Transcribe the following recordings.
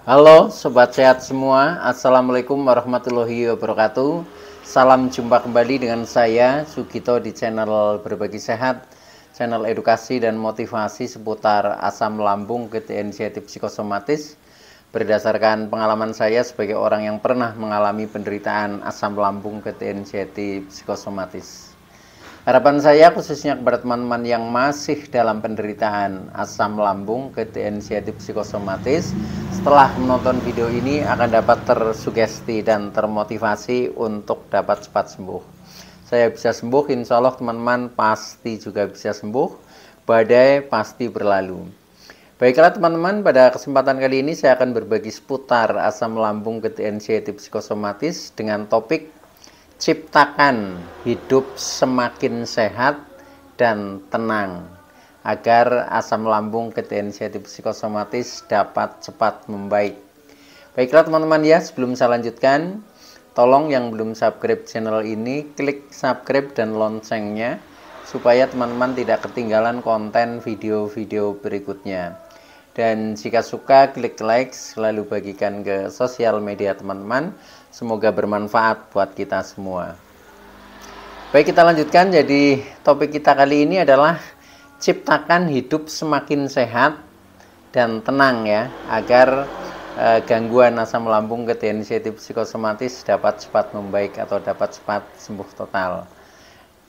Halo Sobat Sehat semua, Assalamualaikum warahmatullahi wabarakatuh. Salam jumpa kembali dengan saya Sugito di channel Berbagi Sehat, channel edukasi dan motivasi seputar asam lambung, GTNC psikosomatis. Berdasarkan pengalaman saya sebagai orang yang pernah mengalami penderitaan asam lambung, GTNC psikosomatis. Harapan saya khususnya kepada teman-teman yang masih dalam penderitaan asam lambung, GTNC psikosomatis, setelah menonton video ini akan dapat tersugesti dan termotivasi untuk dapat cepat sembuh. Saya bisa sembuh, insya Allah teman-teman pasti juga bisa sembuh. Badai pasti berlalu. Baiklah teman-teman, pada kesempatan kali ini saya akan berbagi seputar asam lambung, GTNC psikosomatis dengan topik ciptakan hidup semakin sehat dan tenang agar asam lambung, GTNC psikosomatis dapat cepat membaik. Baiklah teman-teman ya, sebelum saya lanjutkan, tolong yang belum subscribe channel ini klik subscribe dan loncengnya supaya teman-teman tidak ketinggalan konten video-video berikutnya. Dan jika suka, klik like, lalu bagikan ke sosial media teman-teman. Semoga bermanfaat buat kita semua. Baik, kita lanjutkan. Jadi topik kita kali ini adalah ciptakan hidup semakin sehat dan tenang ya, agar gangguan asam lambung, GTNC psikosomatis dapat cepat membaik atau dapat cepat sembuh total.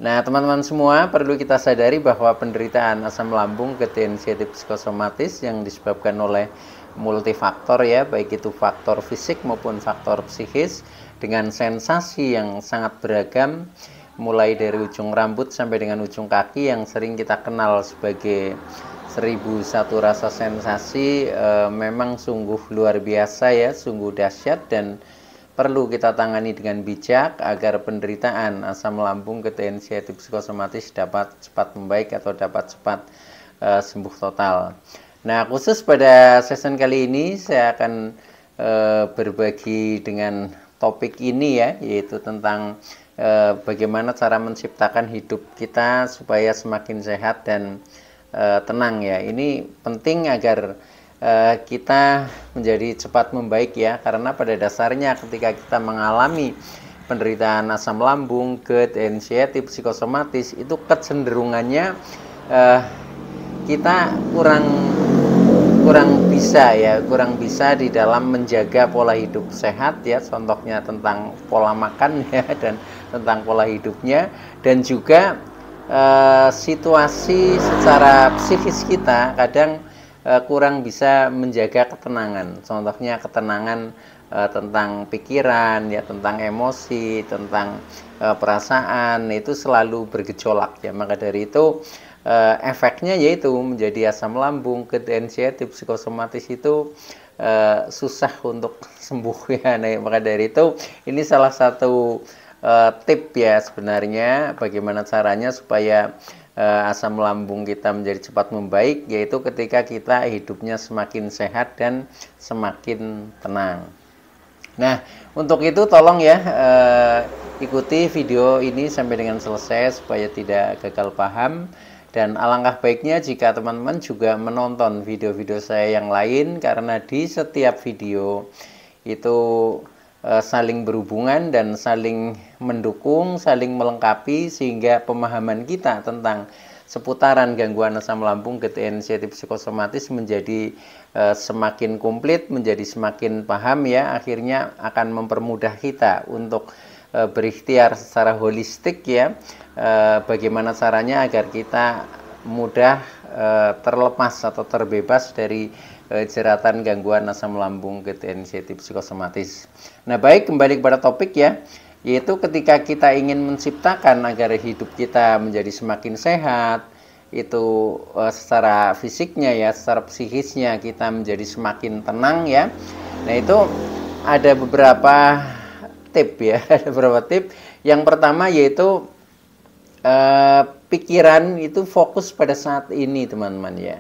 Nah teman-teman semua, perlu kita sadari bahwa penderitaan asam lambung, GTNC psikosomatis yang disebabkan oleh multifaktor ya, baik itu faktor fisik maupun faktor psikis, dengan sensasi yang sangat beragam, mulai dari ujung rambut sampai dengan ujung kaki yang sering kita kenal sebagai 1001 rasa sensasi, memang sungguh luar biasa ya, sungguh dahsyat dan perlu kita tangani dengan bijak agar penderitaan asam lambung, GTNC psikosomatis dapat cepat membaik atau dapat cepat sembuh total. Nah, khusus pada session kali ini saya akan berbagi dengan topik ini ya, yaitu tentang bagaimana cara menciptakan hidup kita supaya semakin sehat dan tenang ya. Ini penting agar kita menjadi cepat membaik ya, karena pada dasarnya ketika kita mengalami penderitaan asam lambung, GTNC psikosomatis, itu kecenderungannya kita kurang bisa di dalam menjaga pola hidup sehat ya, contohnya tentang pola makan ya, dan tentang pola hidupnya, dan juga situasi secara psikis kita kadang kurang bisa menjaga ketenangan. Contohnya ketenangan tentang pikiran ya, tentang emosi, tentang perasaan, itu selalu bergejolak ya. Maka dari itu efeknya yaitu menjadi asam lambung, GTNC psikosomatis itu susah untuk sembuh ya. Nah, maka dari itu ini salah satu tip ya sebenarnya, bagaimana caranya supaya asam lambung kita menjadi cepat membaik, yaitu ketika kita hidupnya semakin sehat dan semakin tenang. Nah, untuk itu tolong ya ikuti video ini sampai dengan selesai supaya tidak gagal paham. Dan alangkah baiknya jika teman-teman juga menonton video-video saya yang lain, karena di setiap video itu saling berhubungan dan saling mendukung, saling melengkapi, sehingga pemahaman kita tentang seputaran gangguan asam lambung, GTNC psikosomatis menjadi semakin komplit, menjadi semakin paham ya, akhirnya akan mempermudah kita untuk berikhtiar secara holistik ya, bagaimana caranya agar kita mudah terlepas atau terbebas dari jeratan gangguan asam lambung, GTNC psikosomatis. Nah baik, kembali kepada topik ya, yaitu ketika kita ingin menciptakan agar hidup kita menjadi semakin sehat, itu secara fisiknya ya, secara psikisnya kita menjadi semakin tenang ya. Nah itu ada beberapa tip ya, ada beberapa tip. Yang pertama yaitu pikiran itu fokus pada saat ini teman-teman ya,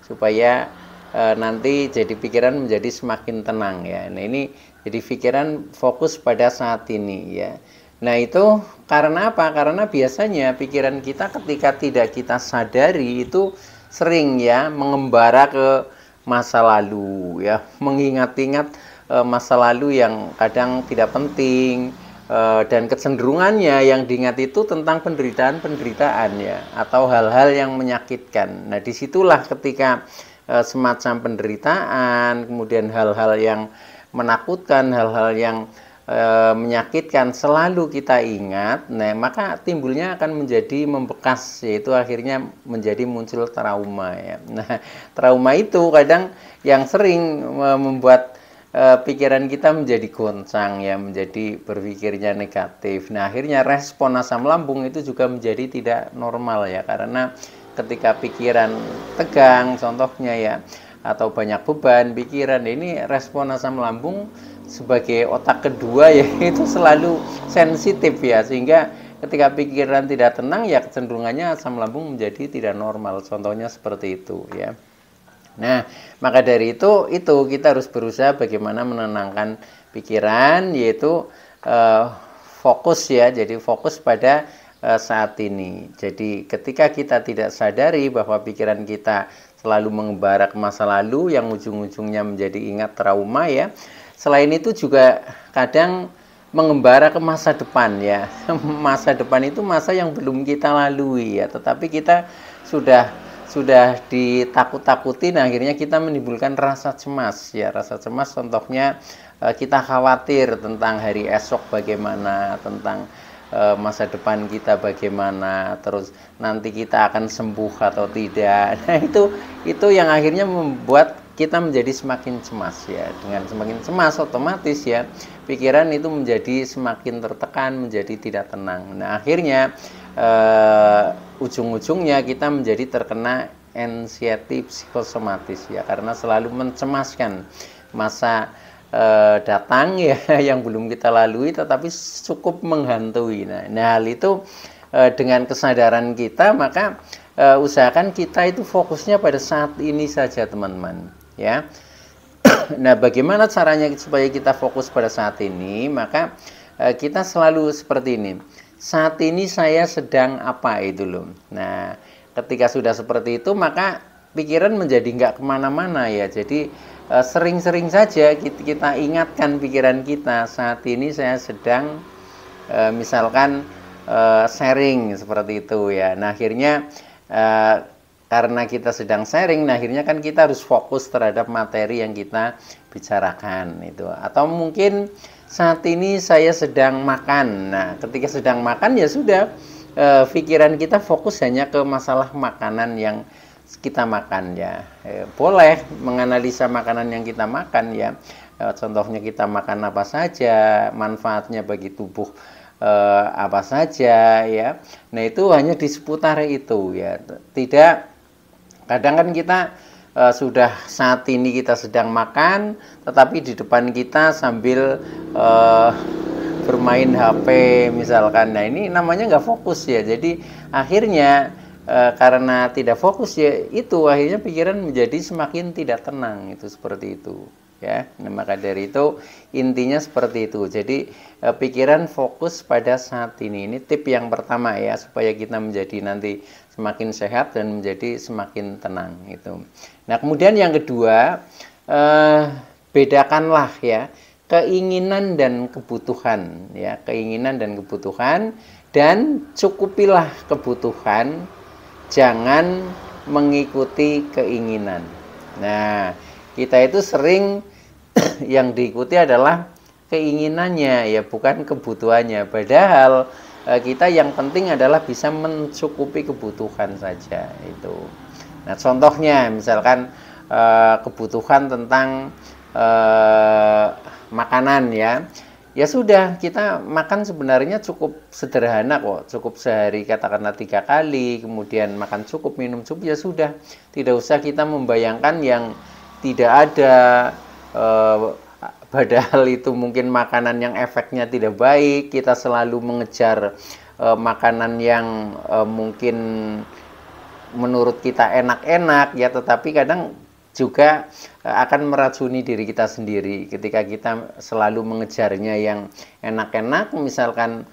supaya nanti jadi pikiran menjadi semakin tenang ya. Nah ini jadi pikiran fokus pada saat ini ya. Nah itu karena apa? Karena biasanya pikiran kita ketika tidak kita sadari itu sering ya mengembara ke masa lalu ya, mengingat-ingat masa lalu yang kadang tidak penting, dan kecenderungannya yang diingat itu tentang penderitaan-penderitaan ya, atau hal-hal yang menyakitkan. Nah, disitulah ketika semacam penderitaan, kemudian hal-hal yang menakutkan, hal-hal yang menyakitkan selalu kita ingat, nah maka timbulnya akan menjadi membekas, yaitu akhirnya menjadi muncul trauma ya. Nah, trauma itu kadang yang sering membuat pikiran kita menjadi goncang ya, menjadi berpikirnya negatif. Nah, akhirnya respon asam lambung itu juga menjadi tidak normal ya, karena ketika pikiran tegang contohnya ya, atau banyak beban pikiran, ini respon asam lambung sebagai otak kedua ya itu selalu sensitif ya, sehingga ketika pikiran tidak tenang ya kecenderungannya asam lambung menjadi tidak normal, contohnya seperti itu ya. Nah, maka dari itu kita harus berusaha bagaimana menenangkan pikiran, yaitu fokus ya, jadi fokus pada saat ini. Jadi ketika kita tidak sadari bahwa pikiran kita selalu mengembara ke masa lalu yang ujung-ujungnya menjadi ingat trauma ya. Selain itu juga kadang mengembara ke masa depan ya. Masa depan itu masa yang belum kita lalui ya, tetapi kita sudah ditakut-takuti, nah akhirnya kita menimbulkan rasa cemas ya. Rasa cemas contohnya kita khawatir tentang hari esok bagaimana, tentang masa depan kita bagaimana, terus nanti kita akan sembuh atau tidak. Nah, itu yang akhirnya membuat kita menjadi semakin cemas ya. Dengan semakin cemas otomatis ya pikiran itu menjadi semakin tertekan, menjadi tidak tenang. Nah, akhirnya ujung-ujungnya kita menjadi terkena anxiety psikosomatis ya, karena selalu mencemaskan masa datang ya yang belum kita lalui tetapi cukup menghantui. Nah, hal itu dengan kesadaran kita, maka usahakan kita itu fokusnya pada saat ini saja teman-teman ya. Nah, bagaimana caranya supaya kita fokus pada saat ini? Maka kita selalu seperti ini. Saat ini saya sedang apa itu loh. Nah, ketika sudah seperti itu, maka pikiran menjadi nggak kemana-mana ya. Jadi sering-sering saja kita ingatkan pikiran kita, saat ini saya sedang misalkan sharing seperti itu ya. Nah, akhirnya karena kita sedang sharing, nah akhirnya kan kita harus fokus terhadap materi yang kita bicarakan itu. Atau mungkin saat ini saya sedang makan. Nah, ketika sedang makan ya sudah, pikiran kita fokus hanya ke masalah makanan yang kita makan ya. Boleh menganalisa makanan yang kita makan ya. Contohnya kita makan apa saja, manfaatnya bagi tubuh apa saja ya. Nah, itu hanya di seputar itu ya. Tidak, kadang kan kita sudah saat ini kita sedang makan, tetapi di depan kita sambil bermain HP misalkan. Nah, ini namanya nggak fokus ya. Jadi akhirnya karena tidak fokus ya, itu akhirnya pikiran menjadi semakin tidak tenang, itu seperti itu ya. Nah, maka dari itu intinya seperti itu. Jadi pikiran fokus pada saat ini. Ini tip yang pertama ya, supaya kita menjadi nanti semakin sehat dan menjadi semakin tenang itu. Nah, kemudian yang kedua, bedakanlah ya keinginan dan kebutuhan ya, keinginan dan kebutuhan, dan cukupilah kebutuhan, jangan mengikuti keinginan. Nah, kita itu sering yang diikuti adalah keinginannya ya, bukan kebutuhannya. Padahal kita yang penting adalah bisa mencukupi kebutuhan saja itu. Nah, contohnya misalkan kebutuhan tentang makanan ya. Ya sudah, kita makan sebenarnya cukup sederhana kok, cukup sehari katakanlah 3 kali, kemudian makan cukup, minum cukup, ya sudah. Tidak usah kita membayangkan yang tidak ada, padahal itu mungkin makanan yang efeknya tidak baik. Kita selalu mengejar makanan yang mungkin menurut kita enak-enak ya, tetapi kadang juga akan meracuni diri kita sendiri ketika kita selalu mengejarnya yang enak-enak, misalkan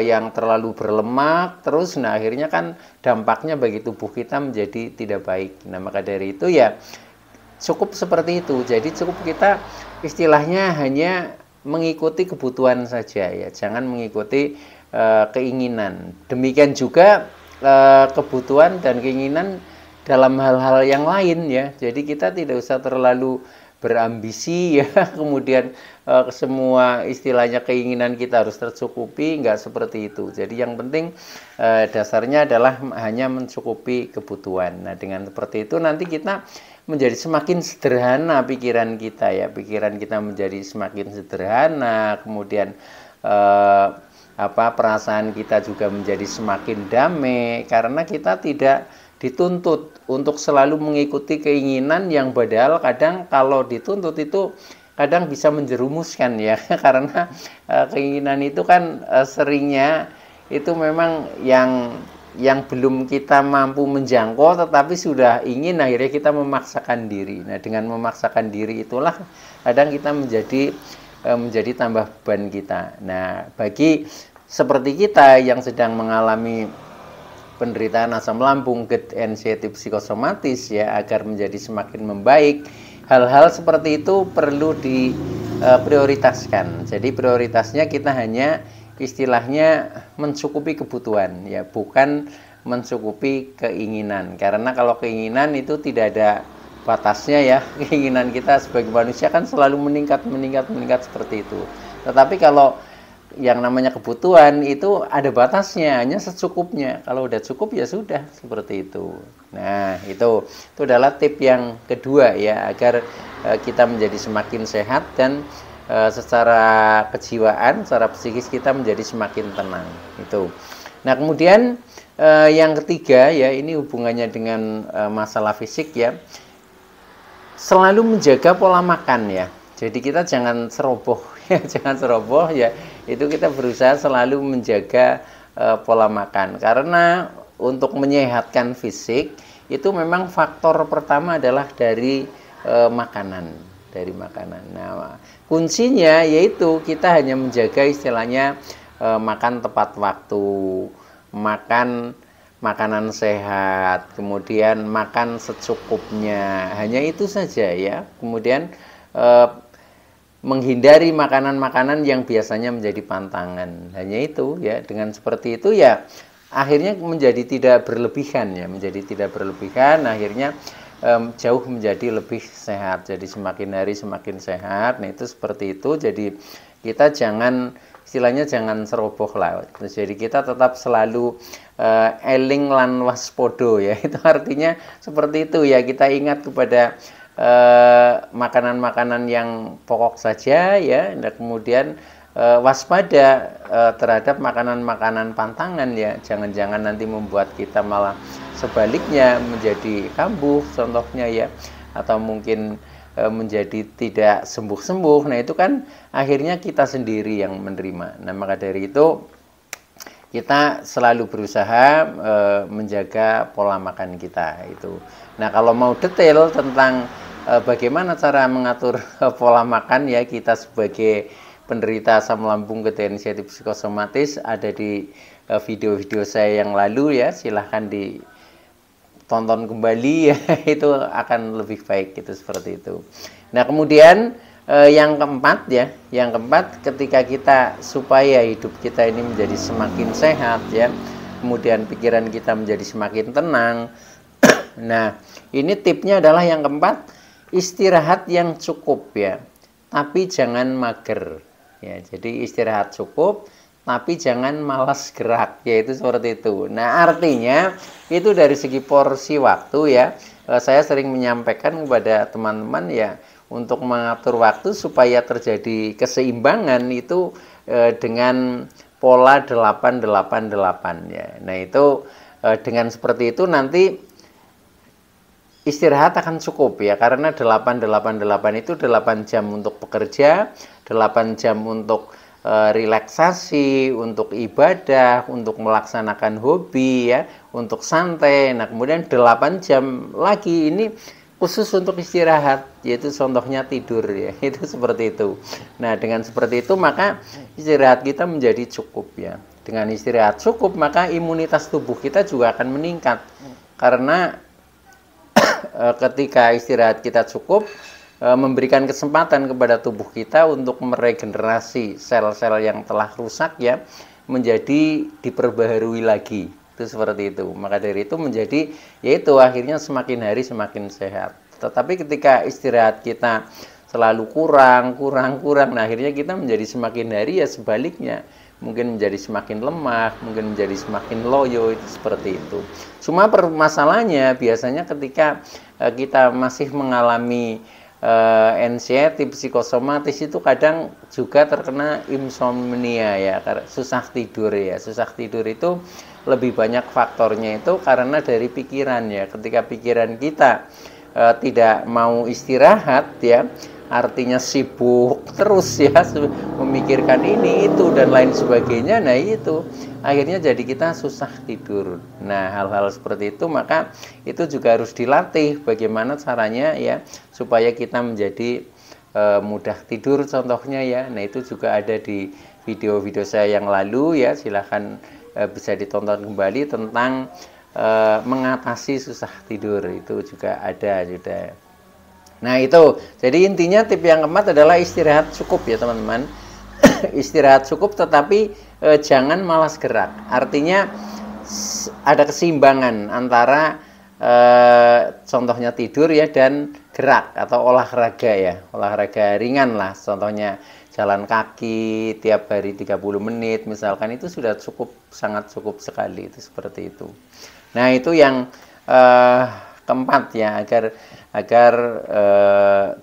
yang terlalu berlemak terus. Nah, akhirnya kan dampaknya bagi tubuh kita menjadi tidak baik. Nah, maka dari itu ya cukup seperti itu. Jadi cukup kita istilahnya hanya mengikuti kebutuhan saja ya, jangan mengikuti keinginan. Demikian juga kebutuhan dan keinginan dalam hal-hal yang lain ya. Jadi kita tidak usah terlalu berambisi ya, kemudian semua istilahnya keinginan kita harus tercukupi, nggak seperti itu. Jadi yang penting dasarnya adalah hanya mencukupi kebutuhan. Nah dengan seperti itu nanti kita menjadi semakin sederhana pikiran kita ya, pikiran kita menjadi semakin sederhana, kemudian perasaan kita juga menjadi semakin damai karena kita tidak dituntut untuk selalu mengikuti keinginan yang padahal kadang kalau dituntut itu kadang bisa menjerumuskan ya karena keinginan itu kan seringnya itu memang yang belum kita mampu menjangkau tetapi sudah ingin, akhirnya kita memaksakan diri. Nah dengan memaksakan diri itulah kadang kita menjadi tambah beban kita. Nah bagi seperti kita yang sedang mengalami penderitaan asam lambung, GERD, anxiety psikosomatis ya, agar menjadi semakin membaik, hal-hal seperti itu perlu diprioritaskan. Jadi prioritasnya kita hanya istilahnya mencukupi kebutuhan ya, bukan mencukupi keinginan. Karena kalau keinginan itu tidak ada batasnya ya, keinginan kita sebagai manusia kan selalu meningkat seperti itu. Tetapi kalau yang namanya kebutuhan itu ada batasnya, hanya secukupnya. Kalau udah cukup ya sudah, seperti itu. Nah itu adalah tip yang kedua ya, agar kita menjadi semakin sehat dan secara kejiwaan, secara psikis kita menjadi semakin tenang. Itu. Nah kemudian yang ketiga ya, ini hubungannya dengan masalah fisik ya, selalu menjaga pola makan ya. Jadi kita jangan ceroboh ya, jangan ceroboh ya. Itu kita berusaha selalu menjaga pola makan, karena untuk menyehatkan fisik itu memang faktor pertama adalah dari makanan, Nah, kuncinya yaitu kita hanya menjaga istilahnya makan tepat waktu, makan makanan sehat, kemudian makan secukupnya, hanya itu saja ya. Kemudian menghindari makanan-makanan yang biasanya menjadi pantangan, hanya itu ya. Dengan seperti itu ya akhirnya menjadi tidak berlebihan ya, akhirnya jauh menjadi lebih sehat, jadi semakin hari semakin sehat. Nah itu seperti itu. Jadi kita istilahnya jangan ceroboh lah, jadi kita tetap selalu eling lan waspodo ya, itu artinya seperti itu ya, kita ingat kepada makanan-makanan yang pokok saja ya, dan kemudian waspada terhadap makanan-makanan pantangan ya, jangan-jangan nanti membuat kita malah sebaliknya menjadi kambuh contohnya ya, atau mungkin menjadi tidak sembuh-sembuh. Nah itu kan akhirnya kita sendiri yang menerima. Nah maka dari itu kita selalu berusaha menjaga pola makan kita itu. Nah kalau mau detail tentang bagaimana cara mengatur pola makan ya, kita sebagai penderita asam lambung, GERD, anxiety psikosomatis, ada di video-video saya yang lalu ya, silahkan ditonton kembali ya, itu akan lebih baik gitu, seperti itu. Nah kemudian yang keempat ya, ketika kita supaya hidup kita ini menjadi semakin sehat ya, kemudian pikiran kita menjadi semakin tenang. Nah ini tipnya adalah yang keempat, istirahat yang cukup ya, tapi jangan mager ya. Jadi istirahat cukup tapi jangan malas gerak, yaitu seperti itu. Nah artinya itu dari segi porsi waktu ya, saya sering menyampaikan kepada teman-teman ya, untuk mengatur waktu supaya terjadi keseimbangan itu dengan pola 8-8-8 ya. Nah itu dengan seperti itu nanti istirahat akan cukup ya, karena 8-8-8 itu 8 jam untuk bekerja, 8 jam untuk relaksasi, untuk ibadah, untuk melaksanakan hobi ya, untuk santai. Nah kemudian 8 jam lagi ini khusus untuk istirahat, yaitu contohnya tidur ya, itu seperti itu. Nah dengan seperti itu maka istirahat kita menjadi cukup ya. Dengan istirahat cukup maka imunitas tubuh kita juga akan meningkat, karena ketika istirahat kita cukup, memberikan kesempatan kepada tubuh kita untuk meregenerasi sel-sel yang telah rusak ya, menjadi diperbaharui lagi. Itu seperti itu. Maka dari itu menjadi, yaitu akhirnya semakin hari semakin sehat. Tetapi ketika istirahat kita selalu kurang, nah akhirnya kita menjadi semakin hari ya sebaliknya. Mungkin menjadi semakin lemah, mungkin menjadi semakin loyo, itu seperti itu. Cuma permasalahannya biasanya ketika kita masih mengalami anxiety psikosomatis, itu kadang juga terkena insomnia ya, susah tidur ya. Susah tidur itu lebih banyak faktornya itu karena dari pikiran ya. Ketika pikiran kita tidak mau istirahat ya, artinya sibuk terus ya, memikirkan ini itu dan lain sebagainya. Nah itu akhirnya jadi kita susah tidur. Nah hal-hal seperti itu maka itu juga harus dilatih bagaimana caranya ya supaya kita menjadi mudah tidur contohnya ya. Nah itu juga ada di video-video saya yang lalu ya, silahkan bisa ditonton kembali tentang mengatasi susah tidur, itu juga ada sudah. Nah itu, jadi intinya tip yang keempat adalah istirahat cukup ya teman-teman. Istirahat cukup tetapi jangan malas gerak. Artinya ada keseimbangan antara contohnya tidur ya dan gerak atau olahraga ya. Olahraga ringan lah, contohnya jalan kaki tiap hari 30 menit misalkan, itu sudah cukup, sangat cukup sekali, itu seperti itu. Nah itu yang keempat ya, agar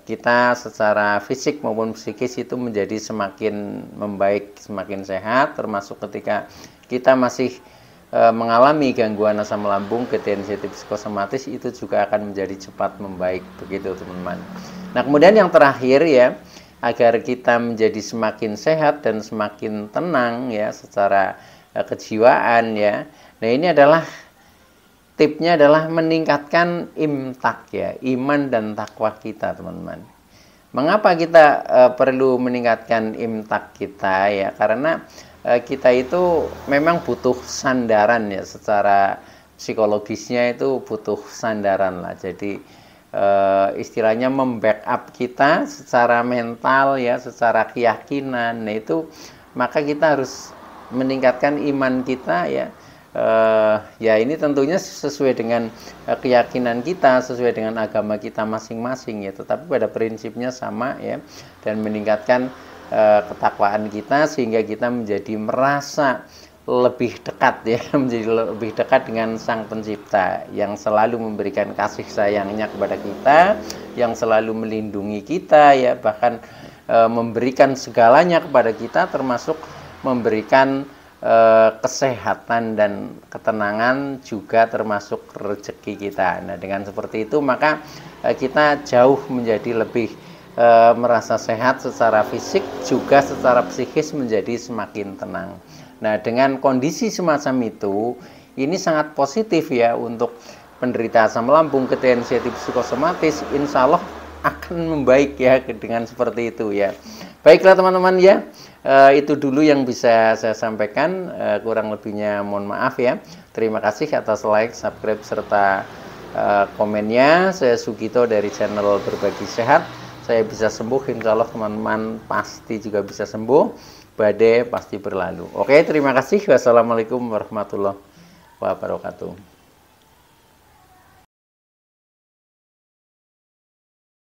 kita secara fisik maupun psikis itu menjadi semakin membaik, semakin sehat, termasuk ketika kita masih mengalami gangguan asam lambung, sensitif psikosomatis, itu juga akan menjadi cepat membaik, begitu teman-teman. Nah kemudian yang terakhir ya, agar kita menjadi semakin sehat dan semakin tenang ya secara kejiwaan ya. Nah ini adalah tipnya adalah meningkatkan imtak ya, iman dan takwa kita teman-teman. Mengapa kita perlu meningkatkan imtak kita ya? Karena kita itu memang butuh sandaran ya, secara psikologisnya itu butuh sandaran lah. Jadi istilahnya membackup kita secara mental ya, secara keyakinan. Nah itu maka kita harus meningkatkan iman kita ya. Ya ini tentunya sesuai dengan keyakinan kita, sesuai dengan agama kita masing-masing ya, tetapi pada prinsipnya sama ya, dan meningkatkan ketakwaan kita sehingga kita menjadi merasa lebih dekat ya, menjadi lebih dekat dengan Sang Pencipta yang selalu memberikan kasih sayangnya kepada kita, yang selalu melindungi kita ya, bahkan memberikan segalanya kepada kita, termasuk memberikan kesehatan dan ketenangan, juga termasuk rezeki kita. Nah dengan seperti itu maka kita jauh menjadi lebih merasa sehat secara fisik, juga secara psikis menjadi semakin tenang. Nah dengan kondisi semacam itu, ini sangat positif ya untuk penderita asam lambung, sensitif psikosomatis, insya Allah akan membaik ya dengan seperti itu ya. Baiklah teman-teman ya, itu dulu yang bisa saya sampaikan, kurang lebihnya mohon maaf ya. Terima kasih atas like, subscribe, serta komennya. Saya Sugito dari channel Berbagi Sehat. Saya bisa sembuh, insya Allah teman-teman pasti juga bisa sembuh. Badai pasti berlalu. Oke, terima kasih. Wassalamualaikum warahmatullahi wabarakatuh.